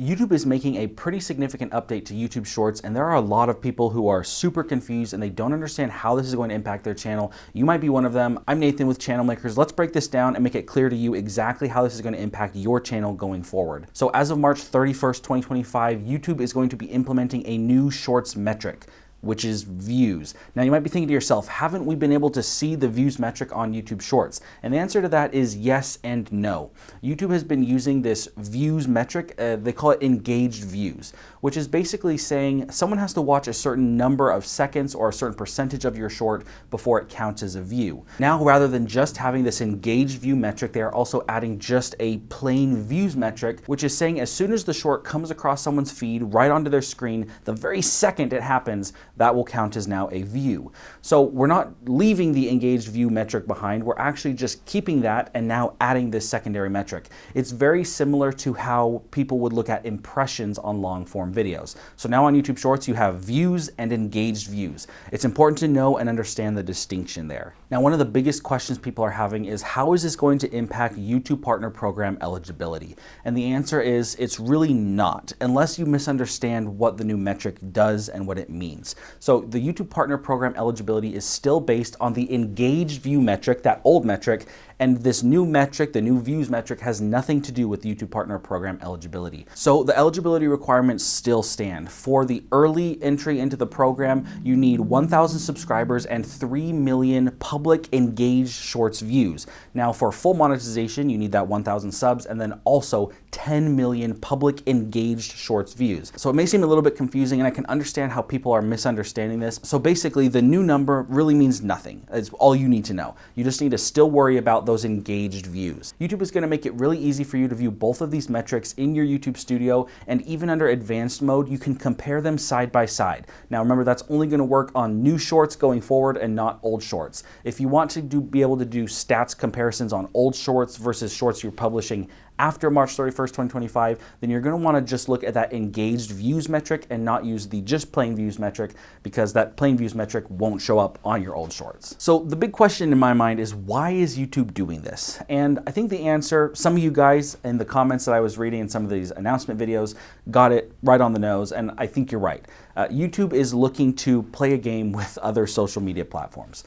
YouTube is making a pretty significant update to YouTube Shorts, and there are a lot of people who are super confused and they don't understand how this is going to impact their channel. You might be one of them. I'm Nathan with Channel Makers. Let's break this down and make it clear to you exactly how this is going to impact your channel going forward. So as of March 31st, 2025, YouTube is going to be implementing a new Shorts metric, which is views. Now you might be thinking to yourself, haven't we been able to see the views metric on YouTube Shorts? And the answer to that is yes and no. YouTube has been using this views metric, they call it engaged views, which is basically saying someone has to watch a certain number of seconds or a certain percentage of your short before it counts as a view. Now, rather than just having this engaged view metric, they are also adding just a plain views metric, which is saying as soon as the short comes across someone's feed right onto their screen, the very second it happens, that will count as now a view. So we're not leaving the engaged view metric behind, we're actually just keeping that and now adding this secondary metric. It's very similar to how people would look at impressions on long form videos. So now on YouTube Shorts, you have views and engaged views. It's important to know and understand the distinction there. Now, one of the biggest questions people are having is how is this going to impact YouTube Partner Program eligibility? And the answer is it's really not, unless you misunderstand what the new metric does and what it means. So the YouTube Partner Program eligibility is still based on the engaged view metric, that old metric, and this new metric, the new views metric, has nothing to do with YouTube Partner Program eligibility. So the eligibility requirements still stand. For the early entry into the program, you need 1,000 subscribers and 3 million public engaged Shorts views. Now for full monetization, you need that 1,000 subs and then also 10 million public engaged Shorts views. So it may seem a little bit confusing, and I can understand how people are misunderstanding this. So basically the new number really means nothing. It's all you need to know. You just need to still worry about those engaged views. YouTube is going to make it really easy for you to view both of these metrics in your YouTube studio, and even under advanced mode, you can compare them side by side. Now remember, that's only going to work on new shorts going forward and not old shorts. If you want to be able to do stats comparisons on old shorts versus shorts you're publishing after March 31st, 2025, then you're going to want to just look at that engaged views metric and not use the just plain views metric, because that plain views metric won't show up on your old shorts. So the big question in my mind is, why is YouTube doing this? And I think the answer, some of you guys in the comments that I was reading in some of these announcement videos got it right on the nose, and I think you're right. YouTube is looking to play a game with other social media platforms.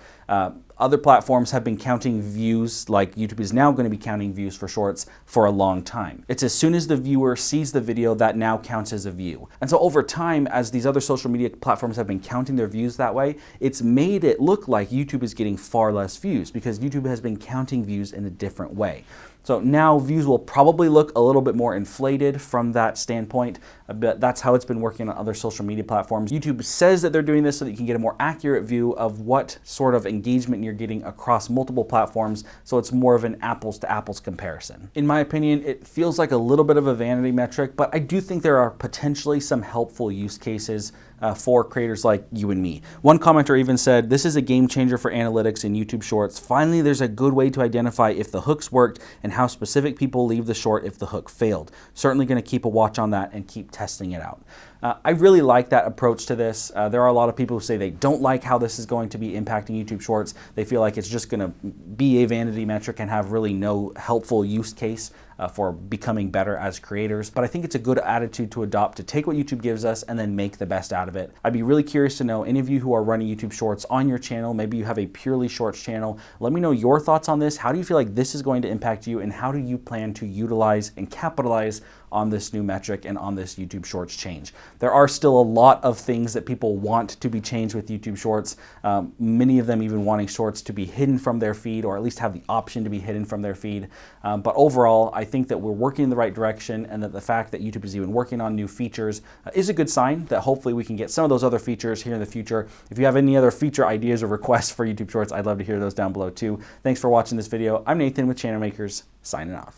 Other platforms have been counting views, like YouTube is now going to be counting views for shorts for a long time. It's as soon as the viewer sees the video that now counts as a view. And so over time, as these other social media platforms have been counting their views that way, it's made it look like YouTube is getting far less views because YouTube has been counting views in a different way. So now views will probably look a little bit more inflated from that standpoint, but that's how it's been working on other social media platforms. YouTube says that they're doing this so that you can get a more accurate view of what sort of engagement you're getting across multiple platforms, so it's more of an apples to apples comparison. In my opinion, it feels like a little bit of a vanity metric, but I do think there are potentially some helpful use cases for creators like you and me. One commenter even said, "This is a game changer for analytics in YouTube Shorts. Finally, there's a good way to identify if the hooks worked and how specific people leave the short if the hook failed. Certainly going to keep a watch on that and keep testing it out." I really like that approach to this. There are a lot of people who say they don't like how this is going to be impacting YouTube Shorts. They feel like it's just going to be a vanity metric and have really no helpful use case for becoming better as creators. But I think it's a good attitude to adopt, to take what YouTube gives us and then make the best out of it. I'd be really curious to know, any of you who are running YouTube Shorts on your channel, maybe you have a purely shorts channel, let me know your thoughts on this. How do you feel like this is going to impact you, and how do you plan to utilize and capitalize on this new metric and on this YouTube Shorts change? There are still a lot of things that people want to be changed with YouTube Shorts, many of them even wanting shorts to be hidden from their feed, or at least have the option to be hidden from their feed. But overall, I think that we're working in the right direction, and that the fact that YouTube is even working on new features is a good sign that hopefully we can get some of those other features here in the future. If you have any other feature ideas or requests for YouTube Shorts, I'd love to hear those down below too. Thanks for watching this video. I'm Nathan with Channel Makers, signing off.